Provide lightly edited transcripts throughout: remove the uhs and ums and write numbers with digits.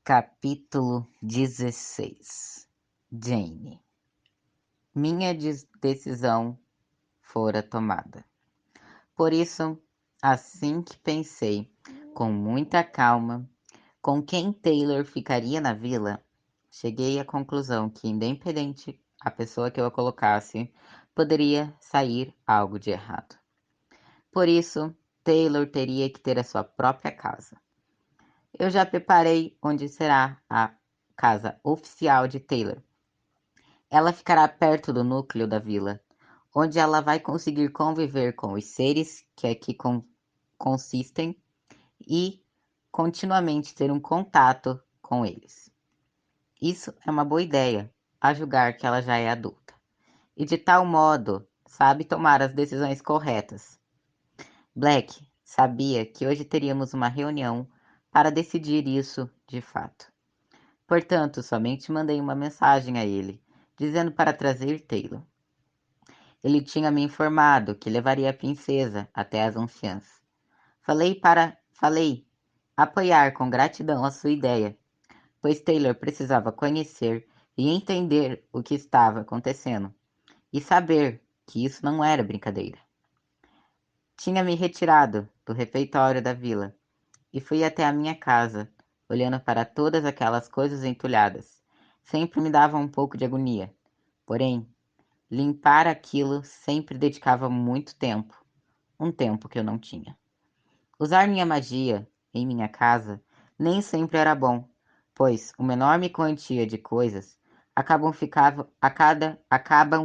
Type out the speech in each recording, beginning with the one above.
Capítulo 16. Jane. Minha decisão fora tomada. Por isso, assim que pensei, com muita calma, com quem Taylor ficaria na vila, cheguei à conclusão que, independente a pessoa que eu colocasse, poderia sair algo de errado. Por isso, Taylor teria que ter a sua própria casa. Eu já preparei onde será a casa oficial de Taylor. Ela ficará perto do núcleo da vila, onde ela vai conseguir conviver com os seres que aqui consistem e continuamente ter um contato com eles. Isso é uma boa ideia, a julgar que ela já é adulta. E de tal modo, sabe tomar as decisões corretas. Black sabia que hoje teríamos uma reunião para decidir isso de fato. Portanto, somente mandei uma mensagem a ele, dizendo para trazer Taylor. Ele tinha me informado que levaria a princesa até as anciãs. Falei apoiar com gratidão a sua ideia, pois Taylor precisava conhecer e entender o que estava acontecendo, e saber que isso não era brincadeira. Tinha me retirado do refeitório da vila e fui até a minha casa, olhando para todas aquelas coisas entulhadas. Sempre me dava um pouco de agonia. Porém, limpar aquilo sempre dedicava muito tempo, um tempo que eu não tinha. Usar minha magia em minha casa nem sempre era bom, pois uma enorme quantia de coisas acabam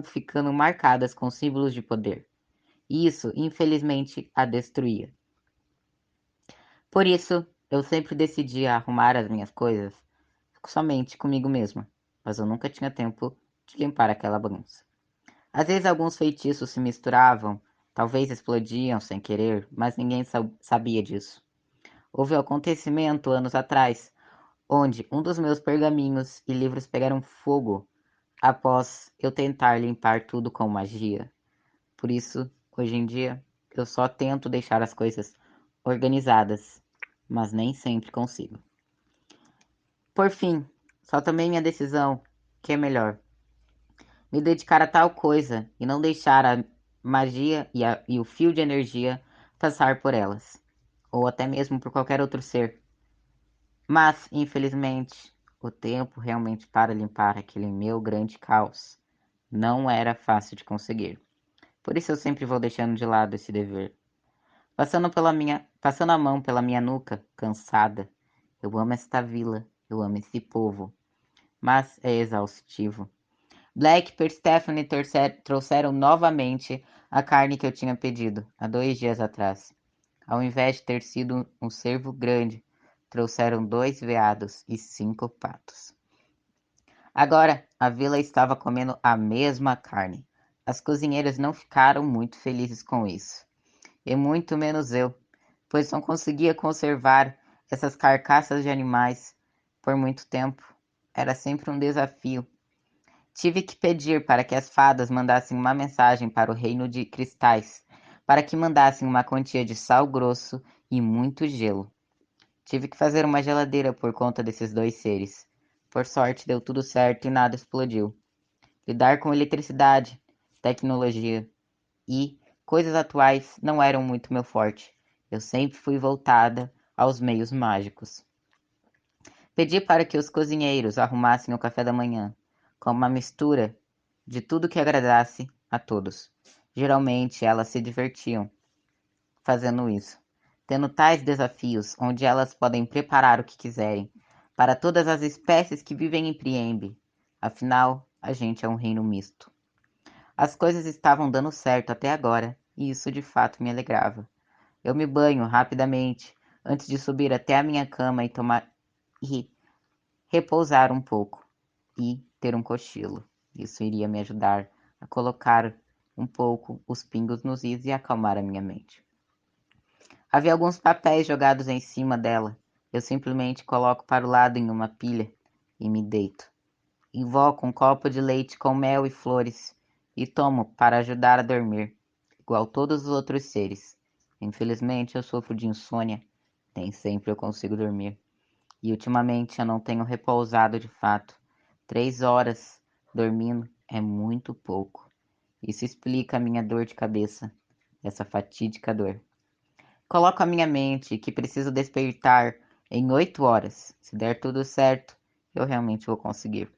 ficando marcadas com símbolos de poder. E isso, infelizmente, a destruía. Por isso, eu sempre decidia arrumar as minhas coisas somente comigo mesma, mas eu nunca tinha tempo de limpar aquela bagunça. Às vezes alguns feitiços se misturavam, talvez explodiam sem querer, mas ninguém sabia disso. Houve um acontecimento anos atrás, onde um dos meus pergaminhos e livros pegaram fogo após eu tentar limpar tudo com magia. Por isso, hoje em dia, eu só tento deixar as coisas organizadas, mas nem sempre consigo. Por fim, só tomei minha decisão, que é melhor. Me dedicar a tal coisa e não deixar a magia e o fio de energia passar por elas, ou até mesmo por qualquer outro ser. Mas, infelizmente, o tempo realmente para limpar aquele meu grande caos não era fácil de conseguir. Por isso eu sempre vou deixando de lado esse dever. Passando a mão pela minha nuca, cansada. Eu amo esta vila, eu amo esse povo, mas é exaustivo. Black e Stephanie trouxeram novamente a carne que eu tinha pedido há 2 dias atrás. Ao invés de ter sido um cervo grande, trouxeram 2 veados e 5 patos. Agora, a vila estava comendo a mesma carne. As cozinheiras não ficaram muito felizes com isso. E muito menos eu, pois não conseguia conservar essas carcaças de animais por muito tempo. Era sempre um desafio. Tive que pedir para que as fadas mandassem uma mensagem para o reino de cristais, para que mandassem uma quantia de sal grosso e muito gelo. Tive que fazer uma geladeira por conta desses 2 seres. Por sorte, deu tudo certo e nada explodiu. Lidar com eletricidade, tecnologia e coisas atuais não eram muito meu forte. Eu sempre fui voltada aos meios mágicos. Pedi para que os cozinheiros arrumassem o café da manhã, com uma mistura de tudo que agradasse a todos. Geralmente elas se divertiam fazendo isso, tendo tais desafios onde elas podem preparar o que quiserem para todas as espécies que vivem em Priembe. Afinal, a gente é um reino misto. As coisas estavam dando certo até agora, e isso de fato me alegrava. Eu me banho rapidamente antes de subir até a minha cama e repousar um pouco e ter um cochilo. Isso iria me ajudar a colocar um pouco os pingos nos is e acalmar a minha mente. Havia alguns papéis jogados em cima dela. Eu simplesmente coloco para o lado em uma pilha e me deito. Invoco um copo de leite com mel e flores e tomo para ajudar a dormir, igual todos os outros seres. Infelizmente, eu sofro de insônia. Nem sempre eu consigo dormir. E ultimamente eu não tenho repousado de fato. 3 horas dormindo é muito pouco. Isso explica a minha dor de cabeça, essa fatídica dor. Coloco a minha mente que preciso despertar em 8 horas. Se der tudo certo, eu realmente vou conseguir.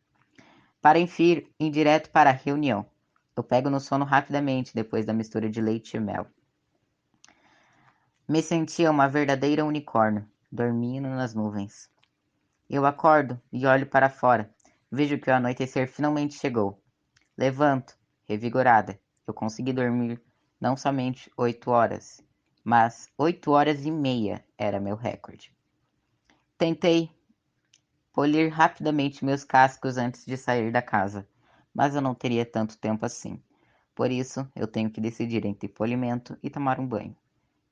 Para ir direto para a reunião. Eu pego no sono rapidamente depois da mistura de leite e mel. Me sentia uma verdadeira unicórnio, dormindo nas nuvens. Eu acordo e olho para fora. Vejo que o anoitecer finalmente chegou. Levanto, revigorada. Eu consegui dormir não somente 8 horas, mas 8 horas e meia era meu recorde. Tentei polir rapidamente meus cascos antes de sair da casa, mas eu não teria tanto tempo assim. Por isso, eu tenho que decidir entre polimento e tomar um banho.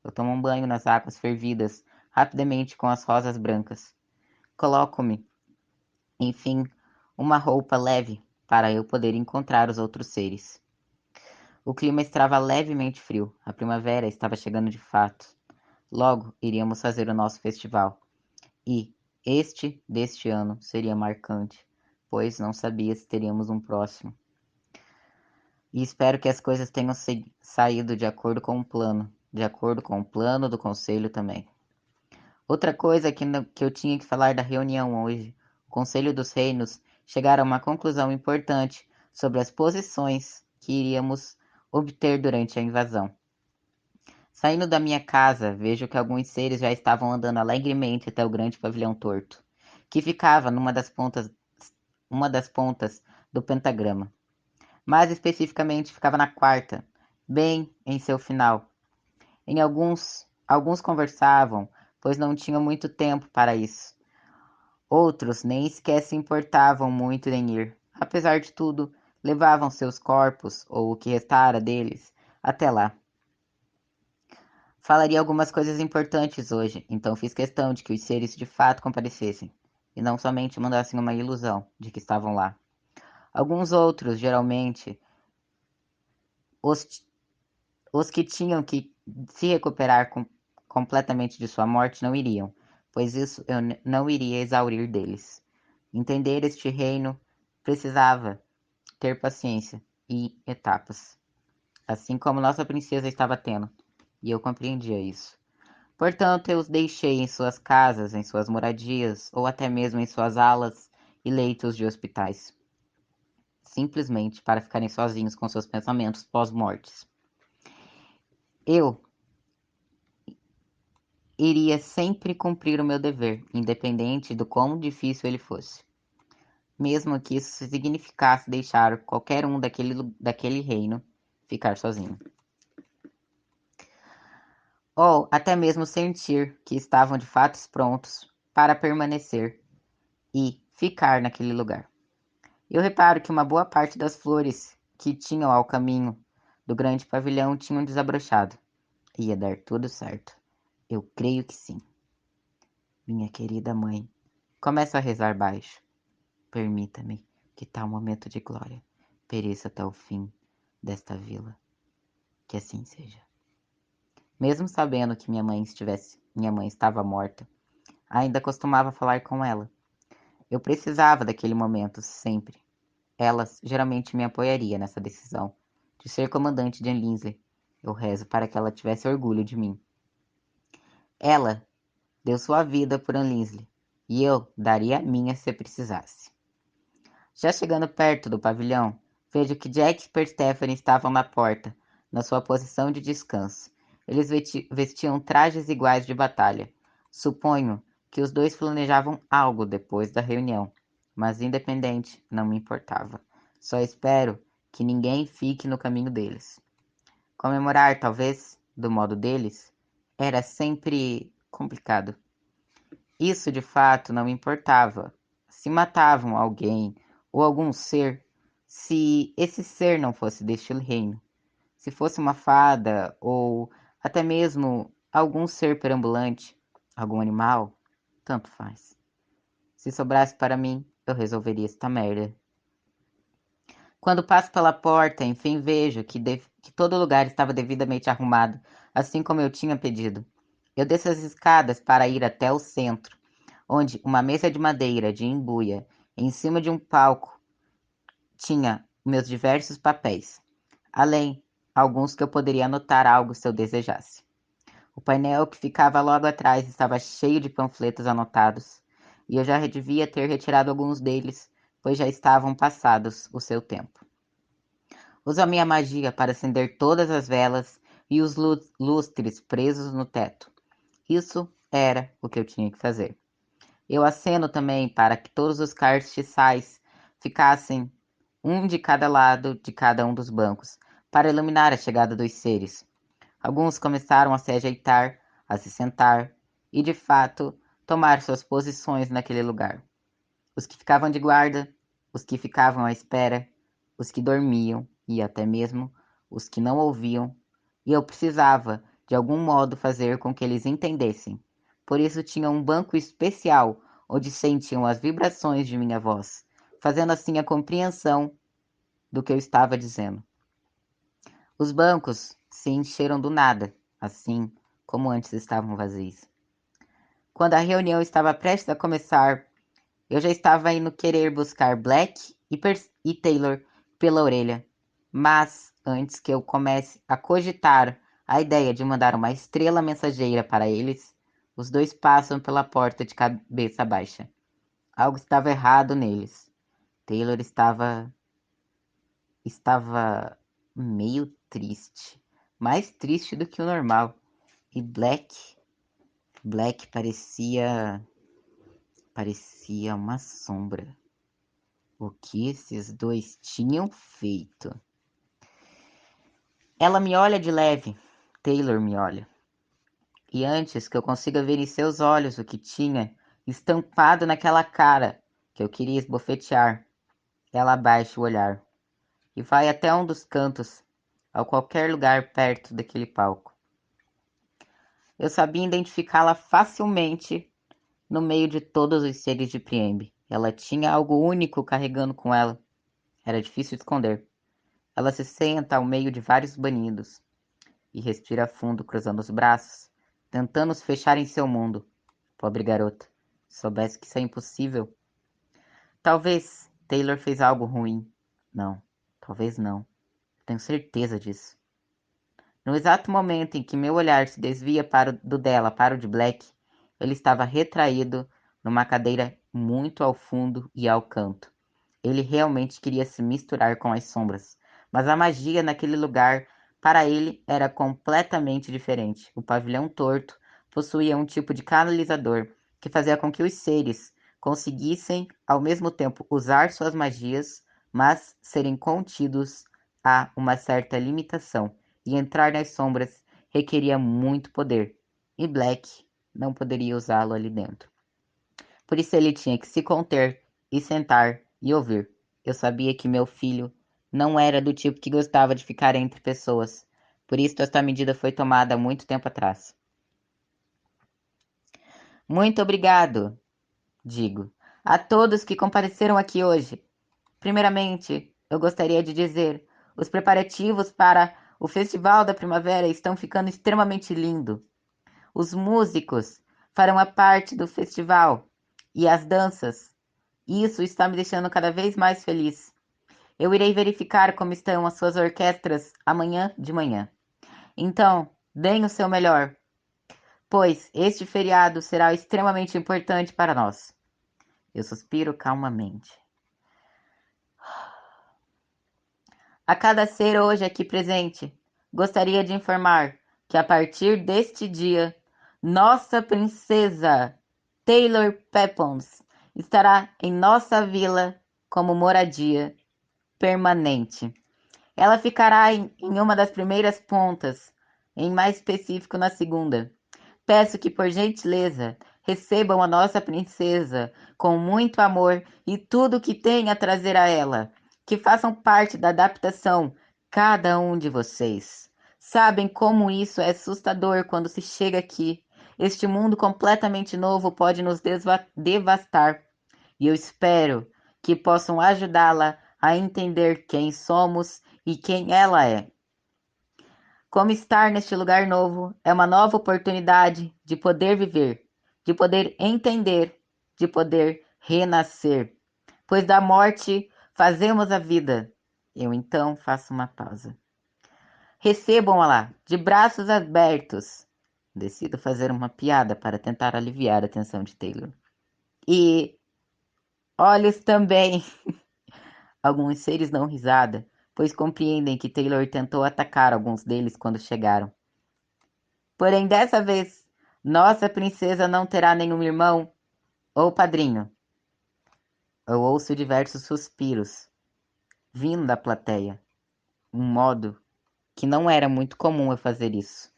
Eu tomo um banho nas águas fervidas rapidamente com as rosas brancas. Coloco-me, enfim, uma roupa leve para eu poder encontrar os outros seres. O clima estava levemente frio. A primavera estava chegando de fato. Logo iríamos fazer o nosso festival. E deste ano seria marcante, pois não sabia se teríamos um próximo. E espero que as coisas tenham saído de acordo com o plano, de acordo com o plano do conselho também. Outra coisa que eu tinha que falar da reunião hoje. O Conselho dos Reinos chegaram a uma conclusão importante sobre as posições que iríamos obter durante a invasão. Saindo da minha casa, vejo que alguns seres já estavam andando alegremente até o grande pavilhão torto, que ficava uma das pontas do pentagrama. Mais especificamente, ficava na quarta, bem em seu final. Alguns conversavam, pois não tinham muito tempo para isso. Outros nem sequer se importavam muito em ir. Apesar de tudo, levavam seus corpos, ou o que restara deles, até lá. Falaria algumas coisas importantes hoje, então fiz questão de que os seres de fato comparecessem, e não somente mandassem uma ilusão de que estavam lá. Alguns outros, geralmente, os, os que tinham que se recuperar completamente de sua morte não iriam, pois isso eu não iria exaurir deles. Entender este reino precisava ter paciência e etapas, assim como nossa princesa estava tendo, e eu compreendia isso. Portanto, eu os deixei em suas casas, em suas moradias, ou até mesmo em suas alas e leitos de hospitais, simplesmente para ficarem sozinhos com seus pensamentos pós-mortes. Eu iria sempre cumprir o meu dever, independente do quão difícil ele fosse, mesmo que isso significasse deixar qualquer um daquele reino ficar sozinho. Ou até mesmo sentir que estavam de fato prontos para permanecer e ficar naquele lugar. Eu reparo que uma boa parte das flores que tinham ao caminho do grande pavilhão tinham desabrochado. Ia dar tudo certo. Eu creio que sim. Minha querida mãe, começo a rezar baixo. Permita-me que tal momento de glória pereça até o fim desta vila. Que assim seja. Mesmo sabendo que minha mãe estava morta, ainda costumava falar com ela. Eu precisava daquele momento sempre. Ela geralmente me apoiaria nessa decisão de ser comandante de Linsley. Eu rezo para que ela tivesse orgulho de mim. Ela deu sua vida por Linsley e eu daria a minha se precisasse. Já chegando perto do pavilhão, vejo que Jack e Persephone estavam na porta, na sua posição de descanso. Eles vestiam trajes iguais de batalha. Suponho que os dois planejavam algo depois da reunião, mas independente, não me importava. Só espero que ninguém fique no caminho deles. Comemorar, talvez, do modo deles, era sempre complicado. Isso de fato não me importava. Se matavam alguém ou algum ser, se esse ser não fosse deste reino, se fosse uma fada ou até mesmo algum ser perambulante, algum animal, tanto faz. Se sobrasse para mim, eu resolveria esta merda. Quando passo pela porta, enfim vejo que todo lugar estava devidamente arrumado, assim como eu tinha pedido. Eu desço as escadas para ir até o centro, onde uma mesa de madeira de embuia, em cima de um palco, tinha meus diversos papéis, além alguns que eu poderia anotar algo se eu desejasse. O painel que ficava logo atrás estava cheio de panfletos anotados, e eu já devia ter retirado alguns deles, pois já estavam passados o seu tempo. Uso a minha magia para acender todas as velas e os lustres presos no teto. Isso era o que eu tinha que fazer. Eu aceno também para que todos os castiçais ficassem um de cada lado de cada um dos bancos, para iluminar a chegada dos seres. Alguns começaram a se ajeitar, a se sentar e, de fato, tomar suas posições naquele lugar. Os que ficavam de guarda, os que ficavam à espera, os que dormiam e até mesmo os que não ouviam, e eu precisava, de algum modo, fazer com que eles entendessem. Por isso tinha um banco especial onde sentiam as vibrações de minha voz, fazendo assim a compreensão do que eu estava dizendo. Os bancos se encheram do nada, assim como antes estavam vazios. Quando a reunião estava prestes a começar, eu já estava indo querer buscar Black e Taylor pela orelha. Mas, antes que eu comece a cogitar a ideia de mandar uma estrela mensageira para eles, os dois passam pela porta de cabeça baixa. Algo estava errado neles. Taylor estava meio triste, mais triste do que o normal. E Black parecia uma sombra. O que esses dois tinham feito? Ela me olha de leve, Taylor me olha. E antes que eu consiga ver em seus olhos o que tinha estampado naquela cara que eu queria esbofetear, ela abaixa o olhar e vai até um dos cantos, a qualquer lugar perto daquele palco. Eu sabia identificá-la facilmente no meio de todos os seres de Priembe. Ela tinha algo único carregando com ela. Era difícil esconder. Ela se senta ao meio de vários banidos e respira fundo, cruzando os braços, tentando se fechar em seu mundo. Pobre garota. Soubesse que isso é impossível. Talvez Taylor fez algo ruim. Não, talvez não. Tenho certeza disso. No exato momento em que meu olhar se desvia do dela para o de Black, ele estava retraído numa cadeira muito ao fundo e ao canto. Ele realmente queria se misturar com as sombras, mas a magia naquele lugar, para ele, era completamente diferente. O pavilhão torto possuía um tipo de canalizador que fazia com que os seres conseguissem, ao mesmo tempo, usar suas magias, mas serem contidos a uma certa limitação, e entrar nas sombras requeria muito poder, e Black não poderia usá-lo ali dentro. Por isso ele tinha que se conter e sentar e ouvir. Eu sabia que meu filho não era do tipo que gostava de ficar entre pessoas. Por isso esta medida foi tomada há muito tempo atrás. Muito obrigado, digo, a todos que compareceram aqui hoje. Primeiramente, eu gostaria de dizer, os preparativos para o Festival da Primavera estão ficando extremamente lindo. Os músicos farão a parte do festival e as danças. Isso está me deixando cada vez mais feliz. Eu irei verificar como estão as suas orquestras amanhã de manhã. Então, deem o seu melhor, pois este feriado será extremamente importante para nós. Eu suspiro calmamente. A cada ser hoje aqui presente, gostaria de informar que a partir deste dia, nossa princesa Taylor Pepons estará em nossa vila como moradia permanente. Ela ficará em uma das primeiras pontas, em mais específico na segunda. Peço que, por gentileza, recebam a nossa princesa com muito amor e tudo o que tem a trazer a ela. Que façam parte da adaptação, cada um de vocês. Sabem como isso é assustador quando se chega aqui. Este mundo completamente novo pode nos devastar. E eu espero que possam ajudá-la a entender quem somos e quem ela é. Como estar neste lugar novo é uma nova oportunidade de poder viver, de poder entender de poder renascer, pois da morte fazemos a vida. Eu então faço uma pausa. Recebam-a lá, de braços abertos. Decido fazer uma piada para tentar aliviar a tensão de Taylor. E olhos também. Alguns seres dão risada, pois compreendem que Taylor tentou atacar alguns deles quando chegaram. Porém, dessa vez, nossa princesa não terá nenhum irmão ou padrinho. Eu ouço diversos suspiros, vindo da plateia. Um modo que não era muito comum eu fazer isso.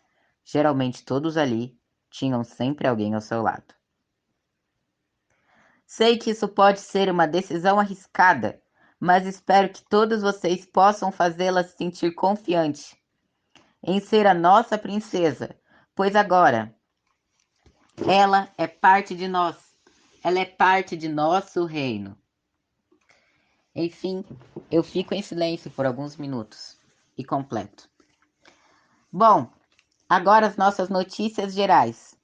Geralmente todos ali tinham sempre alguém ao seu lado. Sei que isso pode ser uma decisão arriscada, mas espero que todos vocês possam fazê-la se sentir confiante em ser a nossa princesa, pois agora ela é parte de nós. Ela é parte de nosso reino. Enfim, eu fico em silêncio por alguns minutos e completo. Bom, agora as nossas notícias gerais.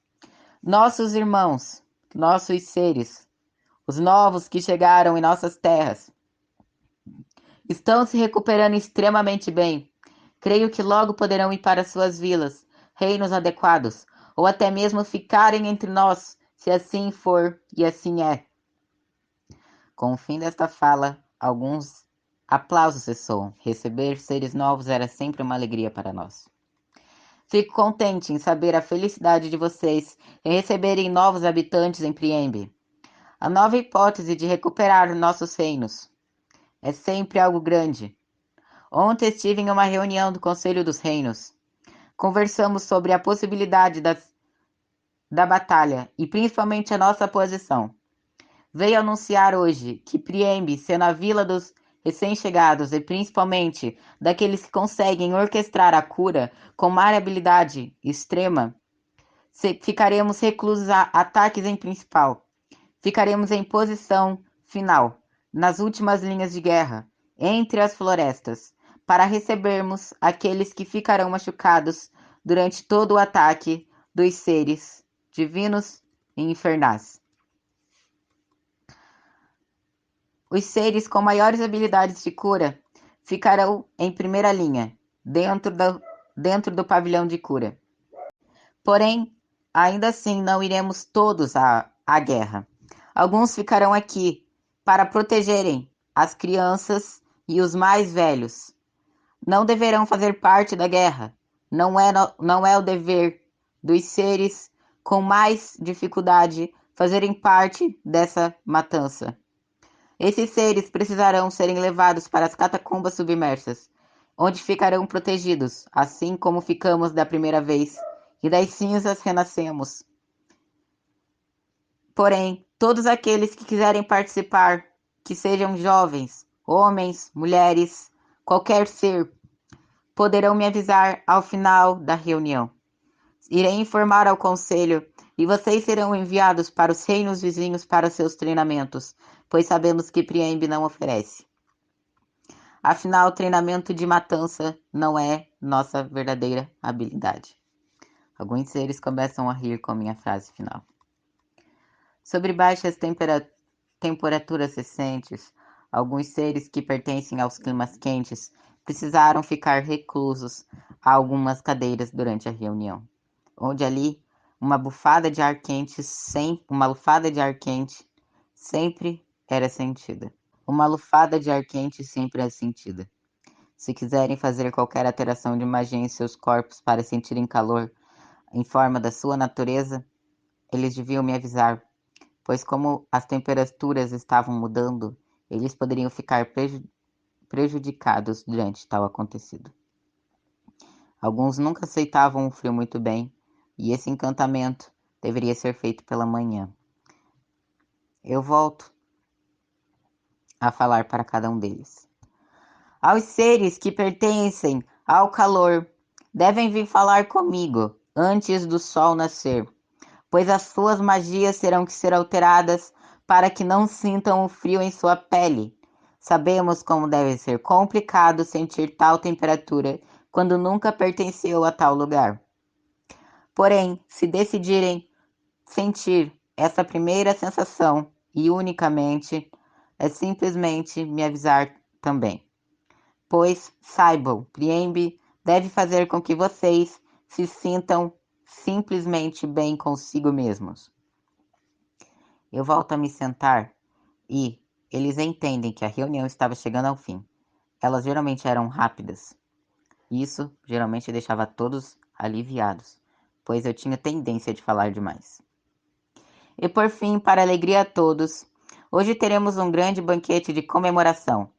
Nossos irmãos, nossos seres, os novos que chegaram em nossas terras, estão se recuperando extremamente bem. Creio que logo poderão ir para suas vilas, reinos adequados, ou até mesmo ficarem entre nós, se assim for e assim é. Com o fim desta fala, alguns aplausos ressoam. Receber seres novos era sempre uma alegria para nós. Fico contente em saber a felicidade de vocês em receberem novos habitantes em Priembe. A nova hipótese de recuperar nossos reinos é sempre algo grande. Ontem estive em uma reunião do Conselho dos Reinos. Conversamos sobre a possibilidade da batalha e principalmente a nossa posição. Veio anunciar hoje que Priembe, sendo a vila dos recém-chegados e principalmente daqueles que conseguem orquestrar a cura com uma habilidade extrema, ficaremos reclusos a ataques em principal. Ficaremos em posição final, nas últimas linhas de guerra, entre as florestas, para recebermos aqueles que ficarão machucados durante todo o ataque dos seres divinos e infernais. Os seres com maiores habilidades de cura ficarão em primeira linha, dentro do pavilhão de cura. Porém, ainda assim não iremos todos à guerra. Alguns ficarão aqui para protegerem as crianças e os mais velhos. Não deverão fazer parte da guerra. Não é o dever dos seres com mais dificuldade fazerem parte dessa matança. Esses seres precisarão serem levados para as catacumbas submersas, onde ficarão protegidos, assim como ficamos da primeira vez, e das cinzas renascemos. Porém, todos aqueles que quiserem participar, que sejam jovens, homens, mulheres, qualquer ser, poderão me avisar ao final da reunião. Irei informar ao conselho e vocês serão enviados para os reinos vizinhos para seus treinamentos, pois sabemos que Priembe não oferece. Afinal, treinamento de matança não é nossa verdadeira habilidade. Alguns seres começam a rir com a minha frase final. Sobre baixas temperaturas recentes, alguns seres que pertencem aos climas quentes precisaram ficar reclusos a algumas cadeiras durante a reunião, onde ali uma lufada de ar quente sempre era sentida. Uma lufada de ar quente sempre é sentida. Se quiserem fazer qualquer alteração de magia em seus corpos para sentirem calor em forma da sua natureza, eles deviam me avisar, pois como as temperaturas estavam mudando, eles poderiam ficar prejudicados durante tal acontecido. Alguns nunca aceitavam o frio muito bem, e esse encantamento deveria ser feito pela manhã. Eu volto a falar para cada um deles. Aos seres que pertencem ao calor, devem vir falar comigo antes do sol nascer, pois as suas magias terão que ser alteradas para que não sintam o frio em sua pele. Sabemos como deve ser complicado sentir tal temperatura quando nunca pertenceu a tal lugar. Porém, se decidirem sentir Essa primeira sensação, e unicamente, é simplesmente me avisar também. Pois, saibam, Priembe deve fazer com que vocês se sintam simplesmente bem consigo mesmos. Eu volto a me sentar e eles entendem que a reunião estava chegando ao fim. Elas geralmente eram rápidas. Isso geralmente deixava todos aliviados, pois eu tinha tendência de falar demais. E por fim, para a alegria de todos, hoje teremos um grande banquete de comemoração.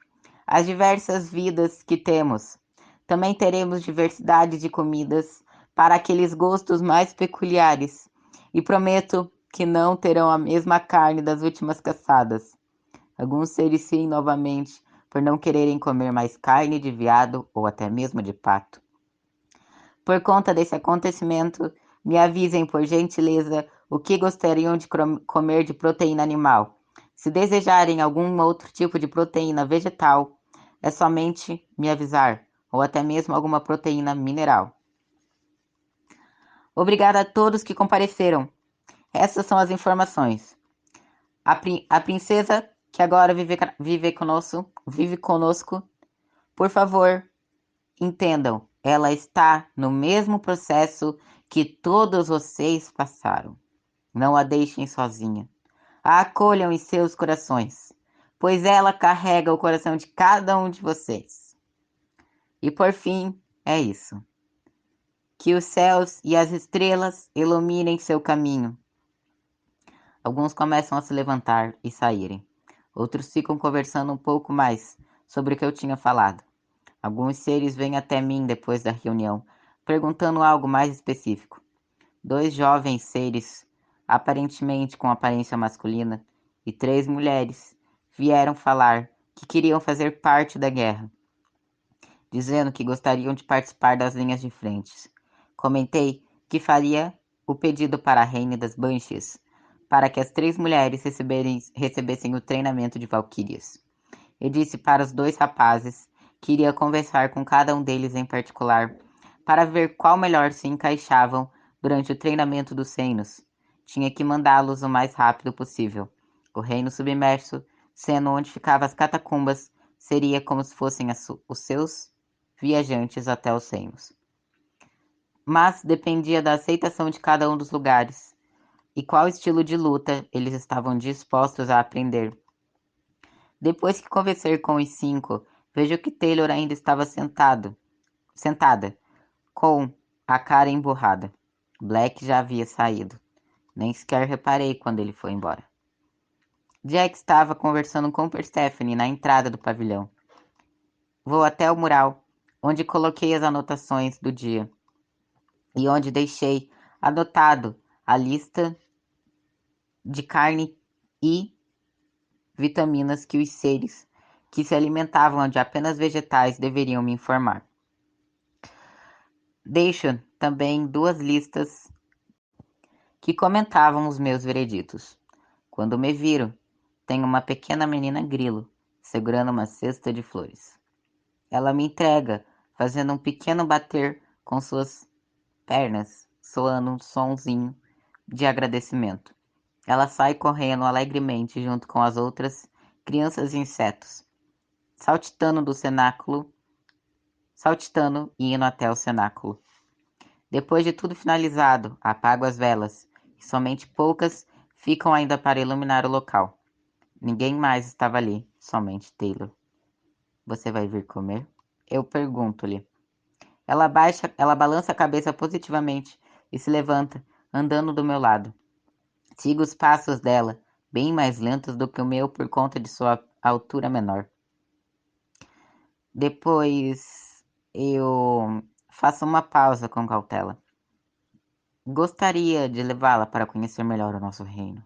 As diversas vidas que temos. Também teremos diversidade de comidas para aqueles gostos mais peculiares. E prometo que não terão a mesma carne das últimas caçadas. Alguns se ericiem novamente por não quererem comer mais carne de veado ou até mesmo de pato. Por conta desse acontecimento, me avisem por gentileza o que gostariam de comer de proteína animal. Se desejarem algum outro tipo de proteína vegetal, é somente me avisar, ou até mesmo alguma proteína mineral. Obrigada a todos que compareceram. Essas são as informações. A princesa que agora vive conosco, por favor, entendam, ela está no mesmo processo que todos vocês passaram. Não a deixem sozinha. A acolham em seus corações, pois ela carrega o coração de cada um de vocês. E por fim, é isso. Que os céus e as estrelas iluminem seu caminho. Alguns começam a se levantar e saírem. Outros ficam conversando um pouco mais sobre o que eu tinha falado. Alguns seres vêm até mim depois da reunião, perguntando algo mais específico. 2 jovens seres, aparentemente com aparência masculina, e 3 mulheres, vieram falar que queriam fazer parte da guerra, dizendo que gostariam de participar das linhas de frente. Comentei que faria o pedido para a Reina das Banshees, para que as 3 mulheres recebessem o treinamento de valquírias. Eu disse para os 2 rapazes que iria conversar com cada um deles em particular, para ver qual melhor se encaixavam durante o treinamento dos reinos. Tinha que mandá-los o mais rápido possível. O reino submerso, sendo onde ficavam as catacumbas, seria como se fossem os seus viajantes até os reinos. Mas dependia da aceitação de cada um dos lugares e qual estilo de luta eles estavam dispostos a aprender. Depois que conversei com os 5, vejo que Taylor ainda estava sentada, com a cara emburrada. Black já havia saído. Nem sequer reparei quando ele foi embora. Jack estava conversando com Persephone na entrada do pavilhão. Vou até o mural, onde coloquei as anotações do dia e onde deixei anotado a lista de carne e vitaminas que os seres que se alimentavam de apenas vegetais deveriam me informar. Deixo também 2 listas que comentavam os meus vereditos. Quando me viram, tem uma pequena menina grilo segurando uma cesta de flores. Ela me entrega, fazendo um pequeno bater com suas pernas, soando um sonzinho de agradecimento. Ela sai correndo alegremente junto com as outras crianças e insetos, saltitando e indo até o cenáculo. Depois de tudo finalizado, apago as velas, e somente poucas ficam ainda para iluminar o local. Ninguém mais estava ali, somente Taylor. Você vai vir comer? Eu pergunto-lhe. Ela balança a cabeça positivamente e se levanta, andando do meu lado. Sigo os passos dela, bem mais lentos do que o meu por conta de sua altura menor. Depois eu faço uma pausa com cautela. Gostaria de levá-la para conhecer melhor o nosso reino.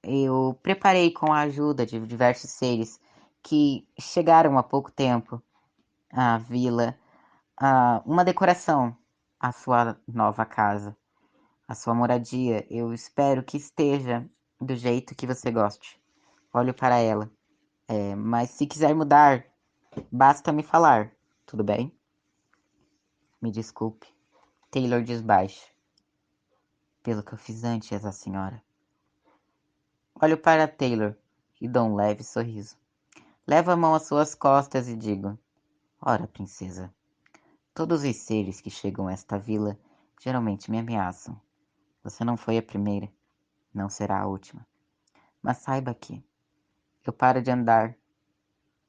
Eu preparei com a ajuda de diversos seres que chegaram há pouco tempo à vila, uma decoração à sua nova casa, à sua moradia. Eu espero que esteja do jeito que você goste. Olho para ela. Mas se quiser mudar, basta me falar, tudo bem? Me desculpe. Taylor diz baixo. pelo que eu fiz antes, a senhora. Olho para Taylor e dou um leve sorriso. Levo a mão às suas costas e digo: ora, princesa, todos os seres que chegam a esta vila geralmente me ameaçam. Você não foi a primeira, não será a última. Mas saiba que eu paro de andar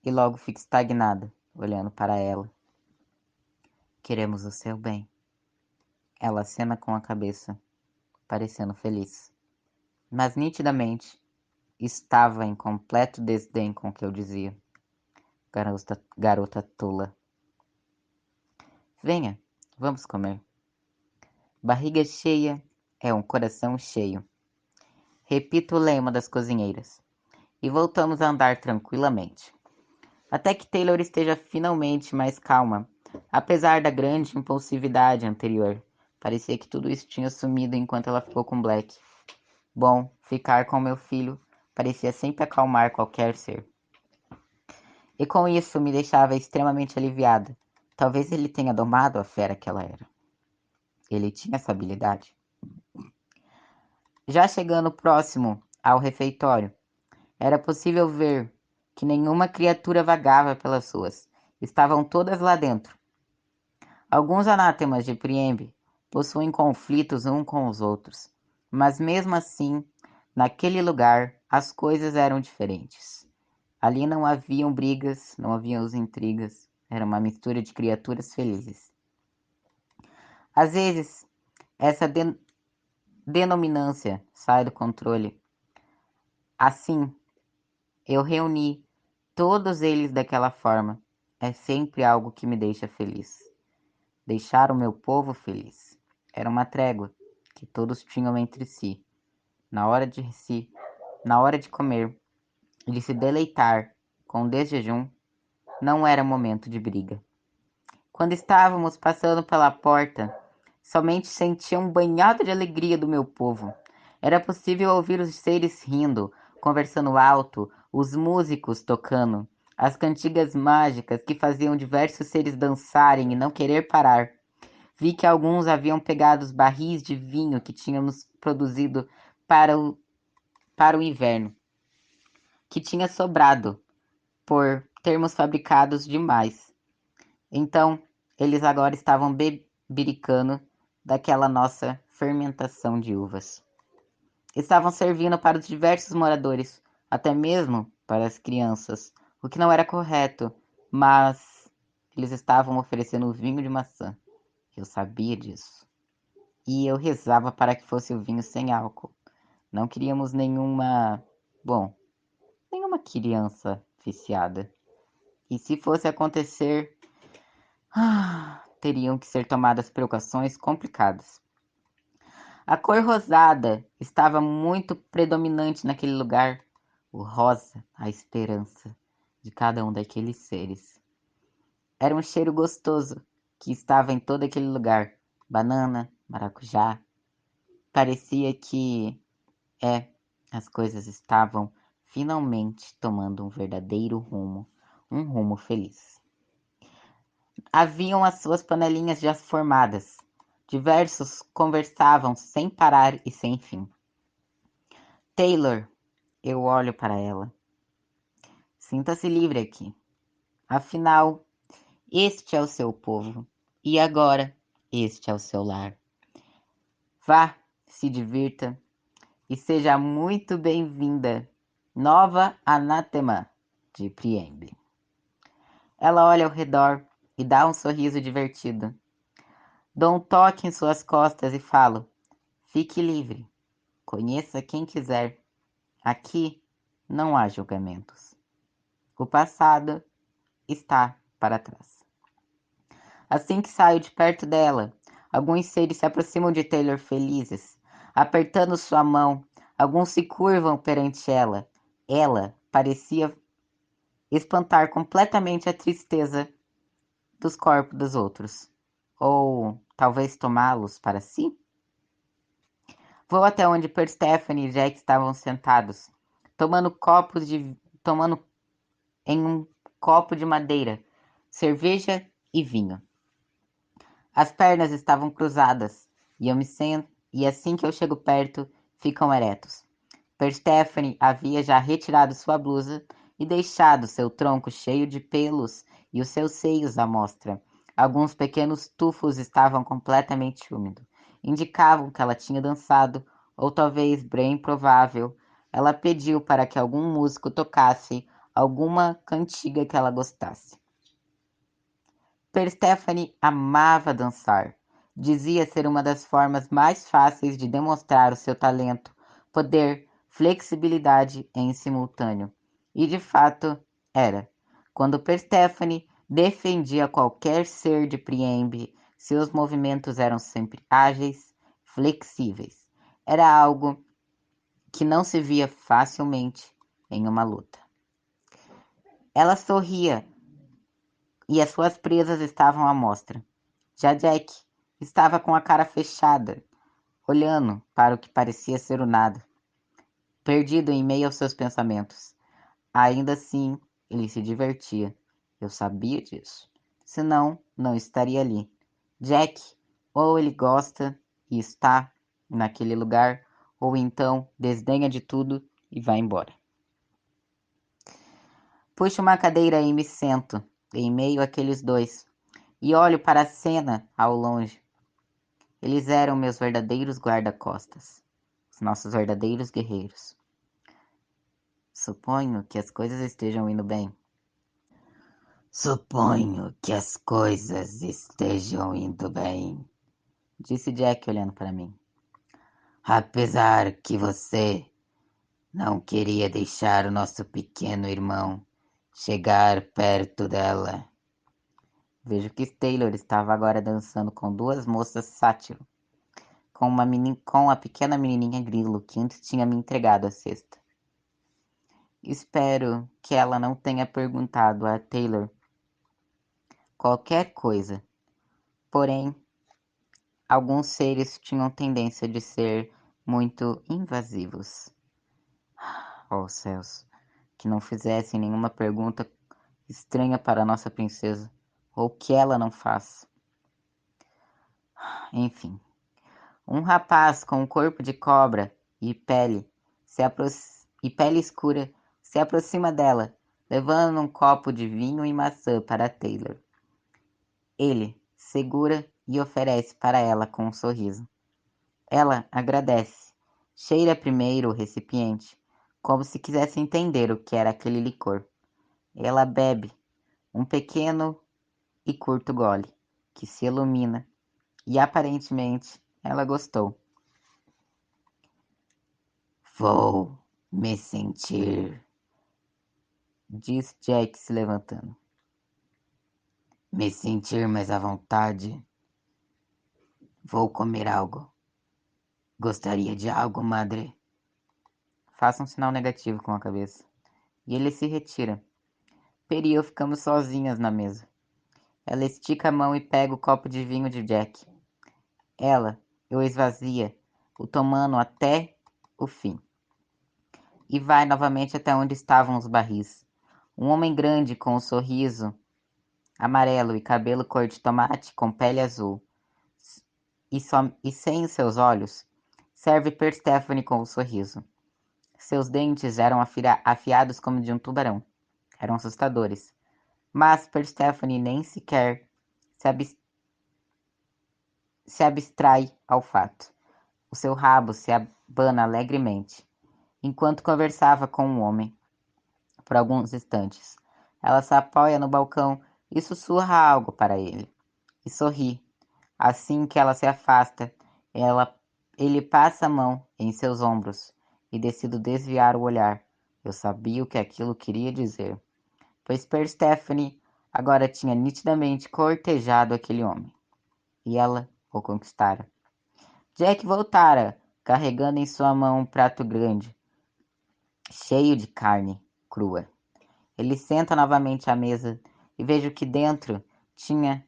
e logo fico estagnada, olhando para ela. Queremos o seu bem. Ela acena com a cabeça, parecendo feliz. Mas nitidamente estava em completo desdém com o que eu dizia. Garota tola. Venha, vamos comer. Barriga cheia é um coração cheio. Repito o lema das cozinheiras. E voltamos a andar tranquilamente. Até que Taylor esteja finalmente mais calma, apesar da grande impulsividade anterior. Parecia que tudo isso tinha sumido enquanto ela ficou com Black. Bom, ficar com meu filho parecia sempre acalmar qualquer ser. E com isso me deixava extremamente aliviada. Talvez ele tenha domado a fera que ela era. Ele tinha essa habilidade. Já chegando próximo ao refeitório, era possível ver que nenhuma criatura vagava pelas ruas. Estavam todas lá dentro. Alguns anátemas de Priembe possuem conflitos uns com os outros, mas mesmo assim, naquele lugar, as coisas eram diferentes. Ali não haviam brigas, não haviam intrigas, era uma mistura de criaturas felizes. Às vezes, essa denominância sai do controle. Assim, eu reuni todos eles daquela forma. É sempre algo que me deixa feliz. Deixar o meu povo feliz. Era uma trégua que todos tinham entre si. Na hora de comer e de se deleitar com o desjejum, não era momento de briga. Quando estávamos passando pela porta, somente sentia um banhado de alegria do meu povo. Era possível ouvir os seres rindo, conversando alto, os músicos tocando, as cantigas mágicas que faziam diversos seres dançarem e não querer parar. Vi que alguns haviam pegado os barris de vinho que tínhamos produzido para o inverno, que tinha sobrado por termos fabricados demais. Então, eles agora estavam bebericando daquela nossa fermentação de uvas. Estavam servindo para os diversos moradores, até mesmo para as crianças, o que não era correto, mas eles estavam oferecendo vinho de maçã. Eu sabia disso. E eu rezava para que fosse o vinho sem álcool. Não queríamos nenhuma criança viciada. E se fosse acontecer, teriam que ser tomadas precauções complicadas. A cor rosada estava muito predominante naquele lugar. O rosa, a esperança de cada um daqueles seres. Era um cheiro gostoso que estava em todo aquele lugar. Banana, maracujá. Parecia que, as coisas estavam finalmente tomando um verdadeiro rumo, um rumo feliz. Haviam as suas panelinhas já formadas. Diversos conversavam sem parar e sem fim. Taylor, eu olho para ela. Sinta-se livre aqui. Afinal, este é o seu povo. E agora, este é o seu lar. Vá, se divirta e seja muito bem-vinda, nova anátema de Priembe. Ela olha ao redor e dá um sorriso divertido. Dou um toque em suas costas e falo: fique livre, conheça quem quiser. Aqui não há julgamentos. O passado está para trás. Assim que saio de perto dela, alguns seres se aproximam de Taylor felizes, apertando sua mão. Alguns se curvam perante ela. Ela parecia espantar completamente a tristeza dos corpos dos outros. Ou talvez tomá-los para si? Vou até onde Persephone e Jack estavam sentados, tomando em um copo de madeira, cerveja e vinho. As pernas estavam cruzadas e assim que eu chego perto, ficam eretos. Perséfone havia já retirado sua blusa e deixado seu tronco cheio de pelos e os seus seios à mostra. Alguns pequenos tufos estavam completamente úmidos. Indicavam que ela tinha dançado, ou talvez, bem provável, ela pediu para que algum músico tocasse alguma cantiga que ela gostasse. Perséfone amava dançar. Dizia ser uma das formas mais fáceis de demonstrar o seu talento, poder, flexibilidade em simultâneo. E de fato era. Quando Perséfone defendia qualquer ser de Priembe, seus movimentos eram sempre ágeis, flexíveis. Era algo que não se via facilmente em uma luta. Ela sorria e as suas presas estavam à mostra. Já Jack estava com a cara fechada, olhando para o que parecia ser o nada, perdido em meio aos seus pensamentos. Ainda assim, ele se divertia. Eu sabia disso. Senão, não estaria ali. Jack, ou ele gosta e está naquele lugar, ou então desdenha de tudo e vai embora. Puxo uma cadeira e me sento, em meio àqueles dois, e olho para a cena ao longe. Eles eram meus verdadeiros guarda-costas, os nossos verdadeiros guerreiros. Suponho que as coisas estejam indo bem. Suponho que as coisas estejam indo bem, disse Jack olhando para mim. Apesar que você não queria deixar o nosso pequeno irmão chegar perto dela. Vejo que Taylor estava agora dançando com duas moças sátiro, com a pequena menininha Grilo que antes tinha me entregado a cesta. Espero que ela não tenha perguntado a Taylor qualquer coisa. Porém, alguns seres tinham tendência de ser muito invasivos. Oh, céus, que não fizessem nenhuma pergunta estranha para nossa princesa, ou que ela não faça. Enfim, um rapaz com um corpo de cobra e pele escura se aproxima dela, levando um copo de vinho e maçã para Taylor. Ele segura e oferece para ela com um sorriso. Ela agradece, cheira primeiro o recipiente, como se quisesse entender o que era aquele licor. Ela bebe um pequeno e curto gole, que se ilumina, e aparentemente ela gostou. Vou me sentir, diz Jack se levantando. Me sentir mais à vontade. Vou comer algo. Gostaria de algo, madre? Faça um sinal negativo com a cabeça. E ele se retira. Peri e eu ficamos sozinhas na mesa. Ela estica a mão e pega o copo de vinho de Jack. Eu esvazia, o tomando até o fim. E vai novamente até onde estavam os barris. Um homem grande com um sorriso amarelo e cabelo cor de tomate com pele azul. E sem os seus olhos, serve Perséfone com um sorriso. Seus dentes eram afiados como de um tubarão. Eram assustadores. Mas Perséfone nem sequer se abstrai ao fato. O seu rabo se abana alegremente, enquanto conversava com um homem, por alguns instantes. Ela se apoia no balcão e sussurra algo para ele, e sorri. Assim que ela se afasta, ele passa a mão em seus ombros, e decido desviar o olhar. Eu sabia o que aquilo queria dizer, pois Perséfone agora tinha nitidamente cortejado aquele homem, e ela o conquistara. Jack voltara, carregando em sua mão um prato grande, cheio de carne crua. Ele senta novamente à mesa e vejo que dentro tinha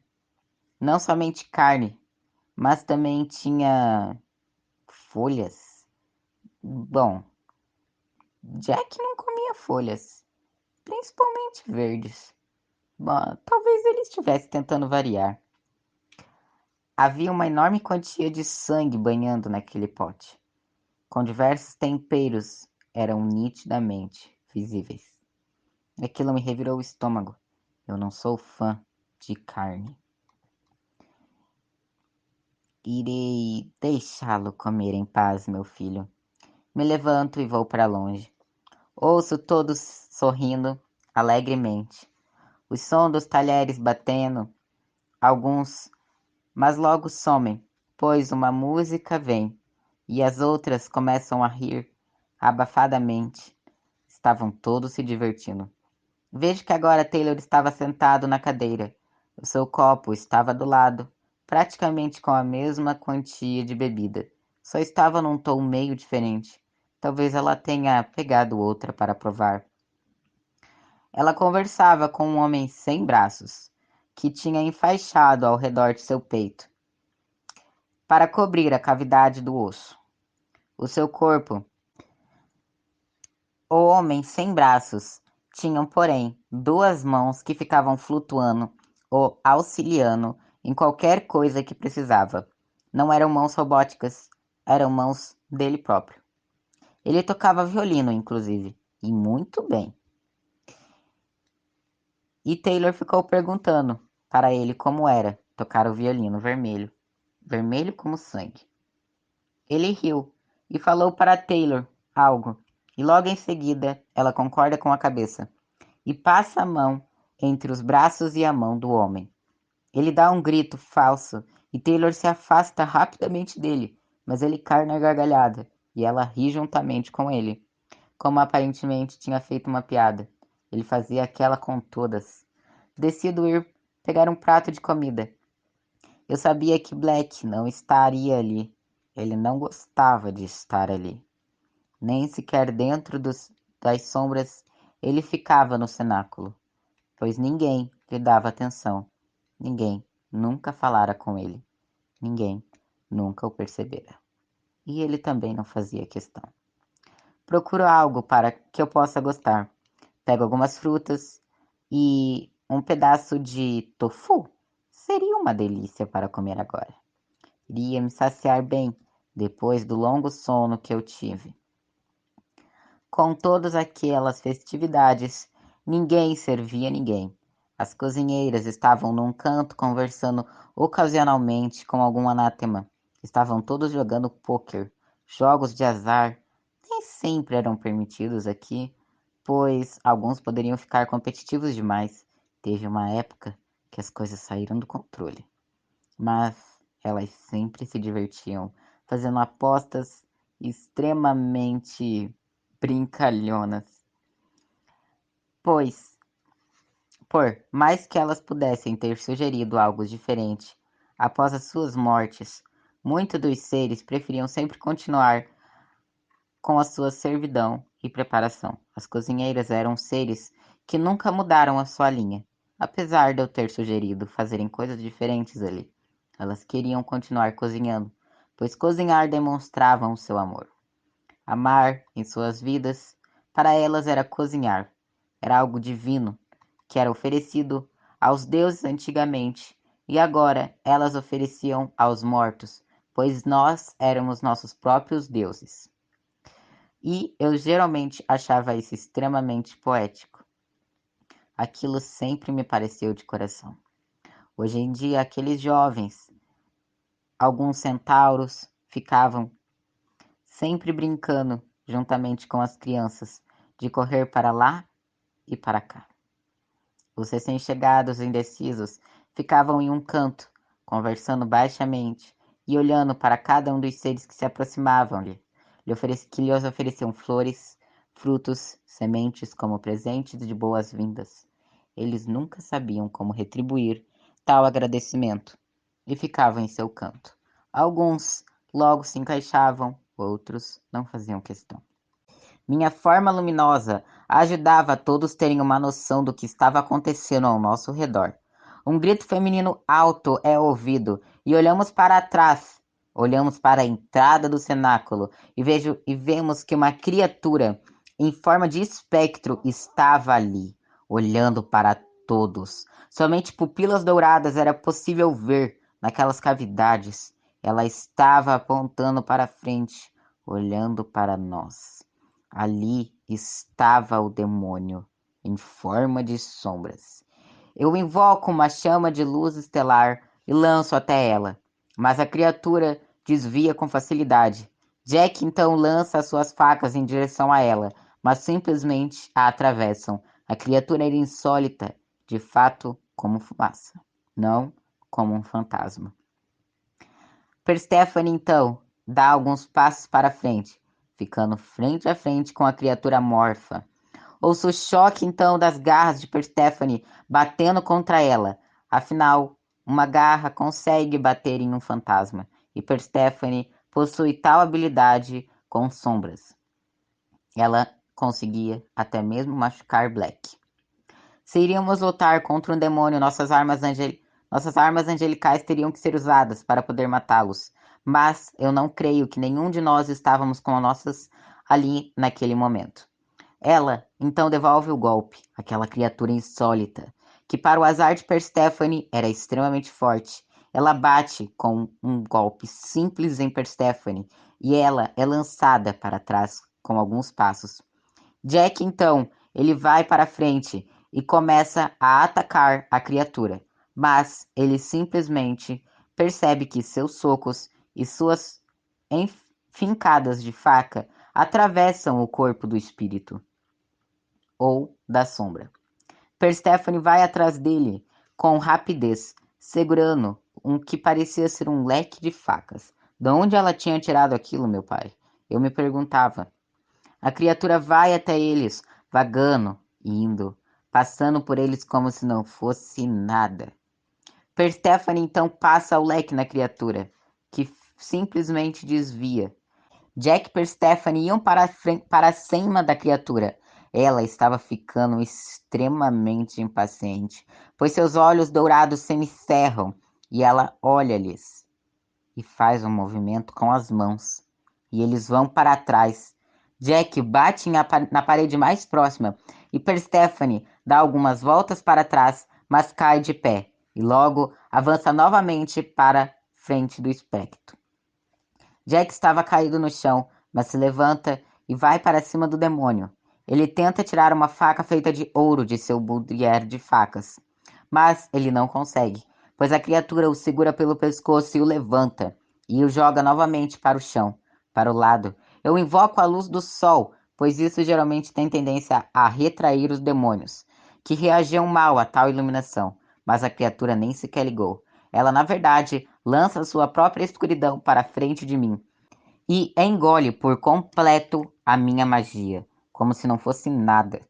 não somente carne, mas também tinha folhas. Bom, Jack não comia folhas, principalmente verdes. Bom, talvez ele estivesse tentando variar. Havia uma enorme quantia de sangue banhando naquele pote, com diversos temperos eram nitidamente visíveis. Aquilo me revirou o estômago. Eu não sou fã de carne. Irei deixá-lo comer em paz, meu filho. Me levanto e vou para longe. Ouço todos sorrindo alegremente. O som dos talheres batendo, alguns, mas logo somem, pois uma música vem, e as outras começam a rir abafadamente. Estavam todos se divertindo. Vejo que agora Taylor estava sentado na cadeira. O seu copo estava do lado, praticamente com a mesma quantia de bebida. Só estava num tom meio diferente. Talvez ela tenha pegado outra para provar. Ela conversava com um homem sem braços, que tinha enfaixado ao redor de seu peito, para cobrir a cavidade do osso. O seu corpo, o homem sem braços, tinha, porém, duas mãos que ficavam flutuando ou auxiliando em qualquer coisa que precisava. Não eram mãos robóticas, eram mãos dele próprio. Ele tocava violino, inclusive, e muito bem. E Taylor ficou perguntando para ele como era tocar o violino vermelho, vermelho como sangue. Ele riu e falou para Taylor algo, e logo em seguida ela concorda com a cabeça e passa a mão entre os braços e a mão do homem. Ele dá um grito falso e Taylor se afasta rapidamente dele, mas ele cai na gargalhada e ela ri juntamente com ele, como aparentemente tinha feito uma piada. Ele fazia aquela com todas. Decido ir pegar um prato de comida. Eu sabia que Black não estaria ali. Ele não gostava de estar ali. Nem sequer dentro das sombras ele ficava no cenáculo, pois ninguém lhe dava atenção. Ninguém nunca falara com ele. Ninguém nunca o percebera. E ele também não fazia questão. Procuro algo para que eu possa gostar. Pego algumas frutas e um pedaço de tofu seria uma delícia para comer agora. Iria me saciar bem depois do longo sono que eu tive. Com todas aquelas festividades, ninguém servia ninguém. As cozinheiras estavam num canto conversando ocasionalmente com algum anátema. Estavam todos jogando pôquer. Jogos de azar nem sempre eram permitidos aqui, pois alguns poderiam ficar competitivos demais. Teve uma época que as coisas saíram do controle. Mas elas sempre se divertiam, fazendo apostas extremamente brincalhonas. Pois, por mais que elas pudessem ter sugerido algo diferente, após as suas mortes, muitos dos seres preferiam sempre continuar com a sua servidão e preparação. As cozinheiras eram seres que nunca mudaram a sua linha, apesar de eu ter sugerido fazerem coisas diferentes ali. Elas queriam continuar cozinhando, pois cozinhar demonstrava o seu amor. Amar em suas vidas, para elas era cozinhar. Era algo divino, que era oferecido aos deuses antigamente, e agora elas ofereciam aos mortos, pois nós éramos nossos próprios deuses. E eu geralmente achava isso extremamente poético. Aquilo sempre me pareceu de coração. Hoje em dia, aqueles jovens, alguns centauros, ficavam sempre brincando juntamente com as crianças, de correr para lá e para cá. Os recém-chegados indecisos ficavam em um canto, conversando baixamente e olhando para cada um dos seres que se aproximavam-lhe, que lhes ofereciam flores, frutos, sementes como presentes de boas-vindas. Eles nunca sabiam como retribuir tal agradecimento e ficavam em seu canto. Alguns logo se encaixavam, outros não faziam questão. Minha forma luminosa ajudava a todos terem uma noção do que estava acontecendo ao nosso redor. Um grito feminino alto é ouvido e olhamos para trás. Olhamos para a entrada do cenáculo e vemos que uma criatura em forma de espectro estava ali, olhando para todos. Somente pupilas douradas era possível ver, naquelas cavidades, ela estava apontando para frente, olhando para nós. Ali estava o demônio, em forma de sombras. Eu invoco uma chama de luz estelar e lanço até ela, mas a criatura desvia com facilidade. Jack então lança as suas facas em direção a ela, mas simplesmente a atravessam. A criatura era insólita, de fato, como fumaça, não como um fantasma. Perséfone então dá alguns passos para frente, ficando frente a frente com a criatura morfa. Ouço o choque então das garras de Perséfone batendo contra ela. Afinal, uma garra consegue bater em um fantasma, e Perséfone possui tal habilidade com sombras. Ela conseguia até mesmo machucar Black. Se iríamos lutar contra um demônio, nossas armas angelicais teriam que ser usadas para poder matá-los. Mas eu não creio que nenhum de nós estávamos com nossas ali naquele momento. Ela então devolve o golpe, aquela criatura insólita, que para o azar de Perséfone era extremamente forte. Ela bate com um golpe simples em Perséfone e ela é lançada para trás com alguns passos. Jack então, ele vai para frente e começa a atacar a criatura, mas ele simplesmente percebe que seus socos e suas fincadas de faca atravessam o corpo do espírito ou da sombra. Perséfone vai atrás dele com rapidez, segurando um que parecia ser um leque de facas. De onde ela tinha tirado aquilo, meu pai? Eu me perguntava. A criatura vai até eles, vagando, indo, passando por eles como se não fosse nada. Perséfone então passa o leque na criatura, que simplesmente desvia. Jack e Perséfone iam para cima da criatura. Ela estava ficando extremamente impaciente, pois seus olhos dourados semicerram, e ela olha-lhes e faz um movimento com as mãos. E eles vão para trás. Jack bate na parede mais próxima e Perséfone dá algumas voltas para trás, mas cai de pé e logo avança novamente para frente do espectro. Jack estava caído no chão, mas se levanta e vai para cima do demônio. Ele tenta tirar uma faca feita de ouro de seu boudier de facas, mas ele não consegue, pois a criatura o segura pelo pescoço e o levanta, e o joga novamente para o chão, para o lado. Eu invoco a luz do sol, pois isso geralmente tem tendência a retrair os demônios, que reagiam mal a tal iluminação, mas a criatura nem sequer ligou. Ela, na verdade, lança sua própria escuridão para frente de mim e engole por completo a minha magia, como se não fosse nada,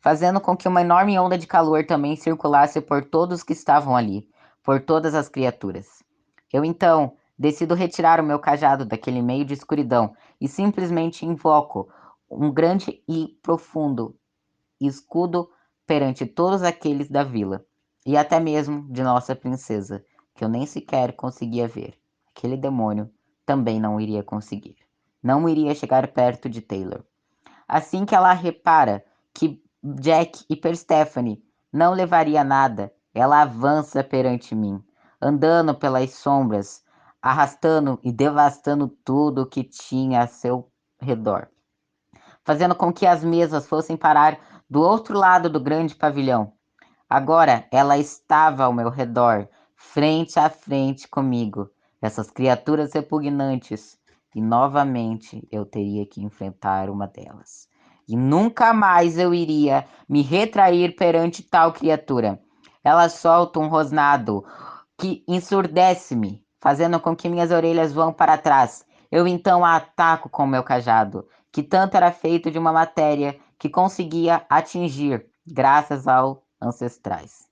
fazendo com que uma enorme onda de calor também circulasse por todos que estavam ali, por todas as criaturas. Eu então decido retirar o meu cajado daquele meio de escuridão e simplesmente invoco um grande e profundo escudo perante todos aqueles da vila, e até mesmo de nossa princesa, que eu nem sequer conseguia ver. Aquele demônio também não iria conseguir. Não iria chegar perto de Taylor. Assim que ela repara que Jack e Perséfone não levaria nada, ela avança perante mim, andando pelas sombras, arrastando e devastando tudo o que tinha a seu redor, fazendo com que as mesas fossem parar do outro lado do grande pavilhão. Agora ela estava ao meu redor, frente a frente comigo, essas criaturas repugnantes, e novamente eu teria que enfrentar uma delas. E nunca mais eu iria me retrair perante tal criatura. Ela solta um rosnado que ensurdece-me, fazendo com que minhas orelhas vão para trás. Eu então a ataco com meu cajado, que tanto era feito de uma matéria que conseguia atingir, graças aos ancestrais.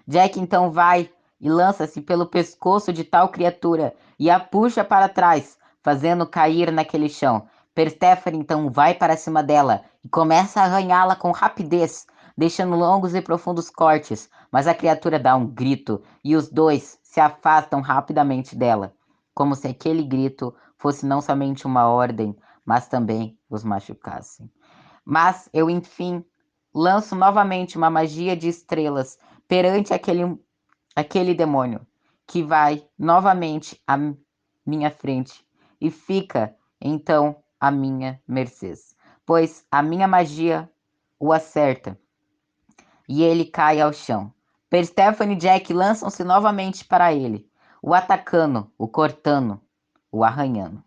Jack então vai e lança-se pelo pescoço de tal criatura e a puxa para trás, fazendo cair naquele chão. Perséfone então vai para cima dela e começa a arranhá-la com rapidez, deixando longos e profundos cortes, mas a criatura dá um grito e os dois se afastam rapidamente dela, como se aquele grito fosse não somente uma ordem, mas também os machucasse. Mas eu, enfim, lanço novamente uma magia de estrelas perante aquele demônio. que vai novamente à minha frente e fica então à minha mercê, pois a minha magia o acerta e ele cai ao chão. Perséfone e Jack lançam-se novamente para ele, o atacando, o cortando, o arranhando.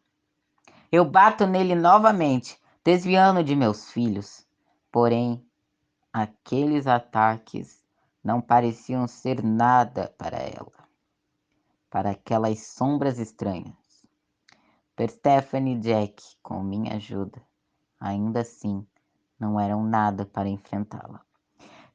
Eu bato nele novamente, desviando de meus filhos. Porém, aqueles ataques não pareciam ser nada para ela, para aquelas sombras estranhas. Perséfone e Jack, com minha ajuda, ainda assim não eram nada para enfrentá-la.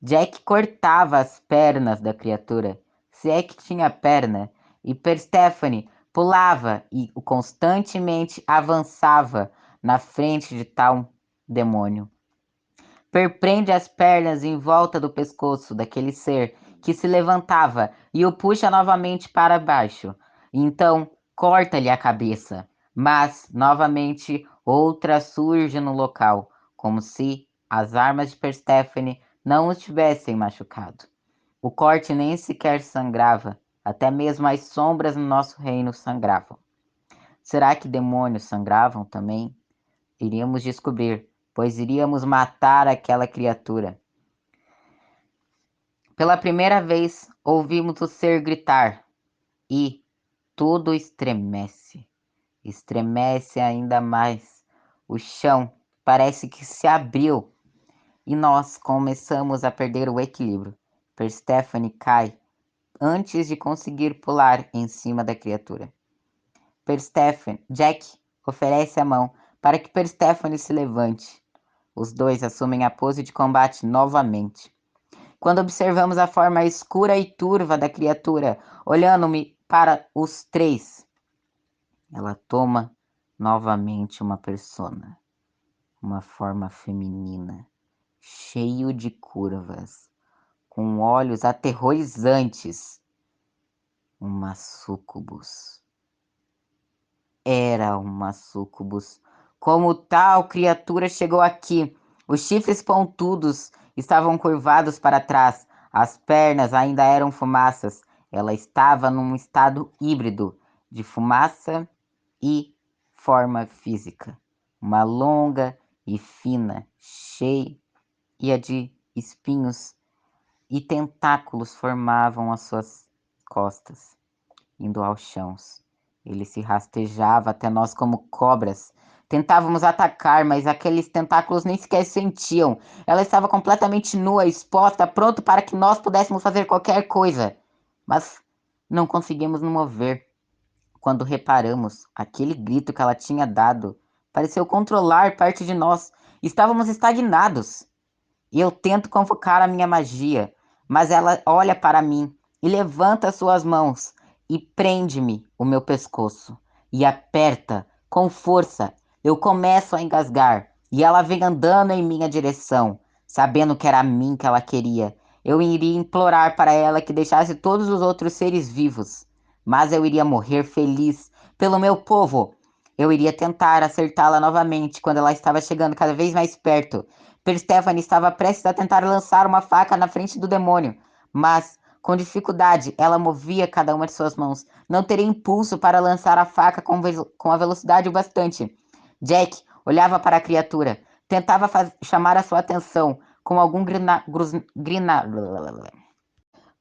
Jack cortava as pernas da criatura, se é que tinha perna, e Perséfone pulava e constantemente avançava na frente de tal demônio. Perprende as pernas em volta do pescoço daquele ser que se levantava e o puxa novamente para baixo. Então corta-lhe a cabeça, mas novamente outra surge no local, como se as armas de Perséfone não o tivessem machucado. O corte nem sequer sangrava, até mesmo as sombras no nosso reino sangravam. Será que demônios sangravam também? Iríamos descobrir, pois iríamos matar aquela criatura. Pela primeira vez, ouvimos o ser gritar e tudo estremece. Estremece ainda mais. O chão parece que se abriu e nós começamos a perder o equilíbrio. Perséfone cai antes de conseguir pular em cima da criatura. Jack oferece a mão para que Perséfone se levante. Os dois assumem a pose de combate novamente. Quando observamos a forma escura e turva da criatura, olhando-me para os três, ela toma novamente uma persona, uma forma feminina, cheio de curvas, com olhos aterrorizantes, uma sucubus. Era uma sucubus. Como tal criatura chegou aqui? Os chifres pontudos estavam curvados para trás. As pernas ainda eram fumaças. Ela estava num estado híbrido de fumaça e forma física. Uma longa e fina, cheia de espinhos e tentáculos formavam as suas costas, indo aos chãos. Ele se rastejava até nós como cobras. Tentávamos atacar, mas aqueles tentáculos nem sequer sentiam. Ela estava completamente nua, exposta, pronto para que nós pudéssemos fazer qualquer coisa. Mas não conseguimos nos mover. Quando reparamos, aquele grito que ela tinha dado pareceu controlar parte de nós. Estávamos estagnados. E eu tento convocar a minha magia, mas ela olha para mim e levanta suas mãos e prende-me o meu pescoço e aperta com força. Eu começo a engasgar e ela vem andando em minha direção, sabendo que era a mim que ela queria. Eu iria implorar para ela que deixasse todos os outros seres vivos, mas eu iria morrer feliz pelo meu povo. Eu iria tentar acertá-la novamente quando ela estava chegando cada vez mais perto. Perséfone estava prestes a tentar lançar uma faca na frente do demônio, mas, com dificuldade, ela movia cada uma de suas mãos. Não teria impulso para lançar a faca com a velocidade o bastante. Jack olhava para a criatura, tentava chamar a sua atenção com algum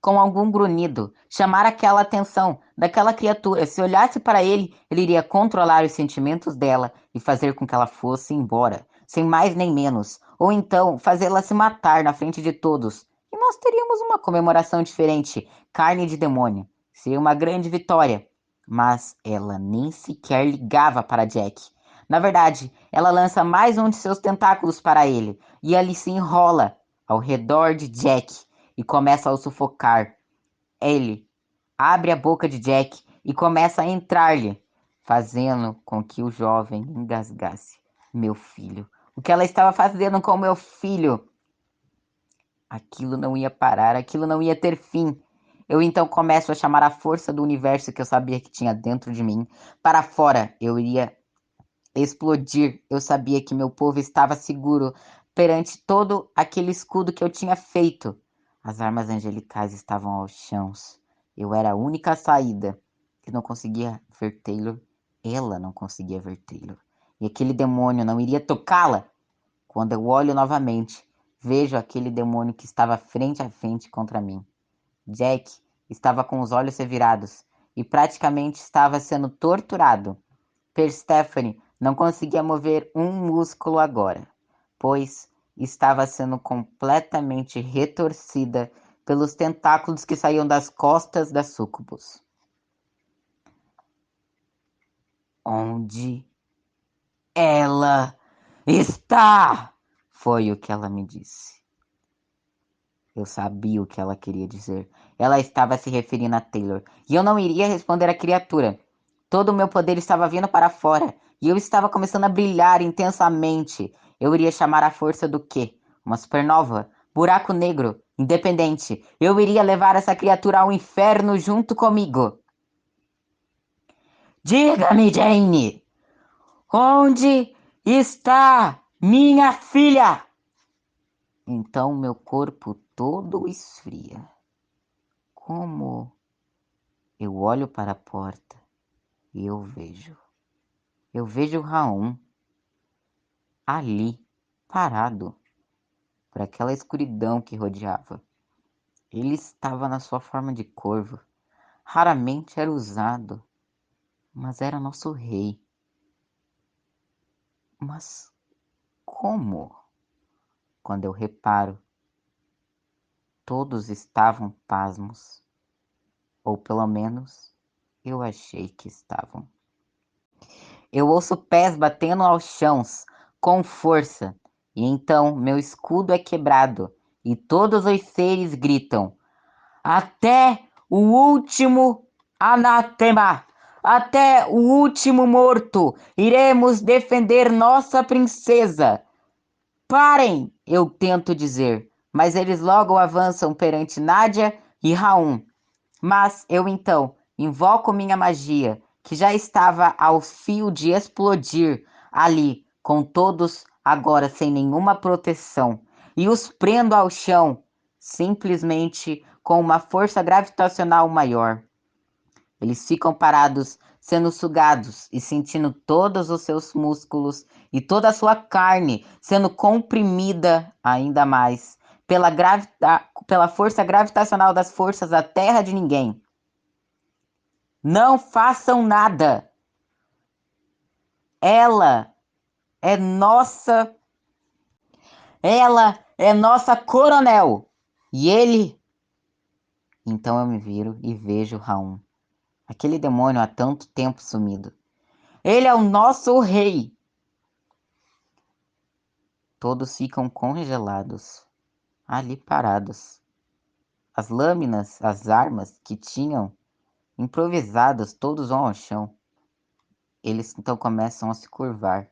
com algum grunhido, chamar aquela atenção daquela criatura. Se olhasse para ele, ele iria controlar os sentimentos dela e fazer com que ela fosse embora, sem mais nem menos, ou então fazê-la se matar na frente de todos. E nós teríamos uma comemoração diferente, carne de demônio. Seria uma grande vitória. Mas ela nem sequer ligava para Jack. Na verdade, ela lança mais um de seus tentáculos para ele, e ele se enrola ao redor de Jack e começa a o sufocar. Ele abre a boca de Jack e começa a entrar-lhe, fazendo com que o jovem engasgasse. Meu filho. O que ela estava fazendo com meu filho? Aquilo não ia parar, aquilo não ia ter fim. Eu então começo a chamar a força do universo que eu sabia que tinha dentro de mim para fora. Eu iria explodir. Eu sabia que meu povo estava seguro perante todo aquele escudo que eu tinha feito. As armas angelicais estavam aos chãos. Eu era a única saída. Eu não conseguia ver Taylor. Ela não conseguia ver Taylor. E aquele demônio não iria tocá-la. Quando eu olho novamente, vejo aquele demônio que estava frente a frente contra mim. Jack estava com os olhos revirados e praticamente estava sendo torturado. Persephone não conseguia mover um músculo agora, pois estava sendo completamente retorcida pelos tentáculos que saíam das costas da Sucubus. Onde ela está? Foi o que ela me disse. Eu sabia o que ela queria dizer. Ela estava se referindo a Taylor. E eu não iria responder à criatura. Todo o meu poder estava vindo para fora. E eu estava começando a brilhar intensamente. Eu iria chamar a força do quê? Uma supernova? Buraco negro? Independente. Eu iria levar essa criatura ao inferno junto comigo. Diga-me, Jane! Onde está minha filha? Então meu corpo todo esfria. Como? Eu olho para a porta e eu vejo. Eu vejo Raon ali, parado, por aquela escuridão que rodeava. Ele estava na sua forma de corvo. Raramente era usado, mas era nosso rei. Mas como? Quando eu reparo, todos estavam pasmos. Ou pelo menos eu achei que estavam. Eu ouço pés batendo aos chãos com força, e então meu escudo é quebrado, e todos os seres gritam: até o último anátema, até o último morto, iremos defender nossa princesa. Parem, eu tento dizer, mas eles logo avançam perante Nádia e Raum. Mas eu então invoco minha magia, que já estava ao fio de explodir ali, com todos agora sem nenhuma proteção, e os prendo ao chão, simplesmente com uma força gravitacional maior. Eles ficam parados, sendo sugados e sentindo todos os seus músculos e toda a sua carne sendo comprimida ainda mais pela força gravitacional das forças da Terra de ninguém. Não façam nada. Ela é nossa. Ela é nossa coronel. E ele. Então eu me viro e vejo Raum. Aquele demônio há tanto tempo sumido. Ele é o nosso rei. Todos ficam congelados, ali parados. As lâminas, as armas que tinham improvisadas, todos vão ao chão. Eles então começam a se curvar.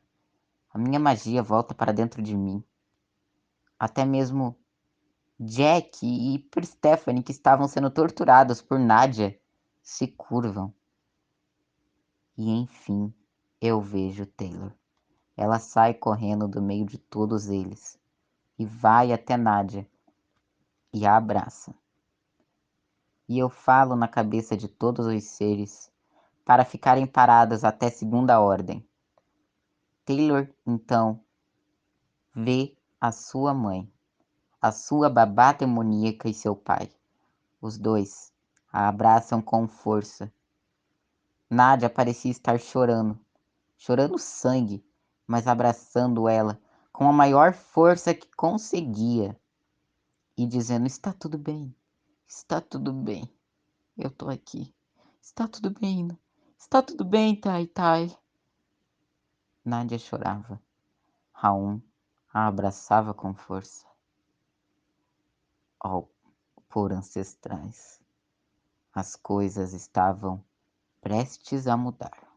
A minha magia volta para dentro de mim. Até mesmo Jack e Stephanie, que estavam sendo torturados por Nadia, se curvam. E enfim, eu vejo Taylor. Ela sai correndo do meio de todos eles e vai até Nadia e a abraça. E eu falo na cabeça de todos os seres para ficarem parados até segunda ordem. Taylor, então, vê a sua mãe, a sua babá demoníaca e seu pai. Os dois a abraçam com força. Nádia parecia estar chorando, chorando sangue, mas abraçando ela com a maior força que conseguia e dizendo: está tudo bem, eu tô aqui, está tudo bem, Tai Tai. Nádia chorava. Raum a abraçava com força. Oh, por ancestrais, as coisas estavam prestes a mudar.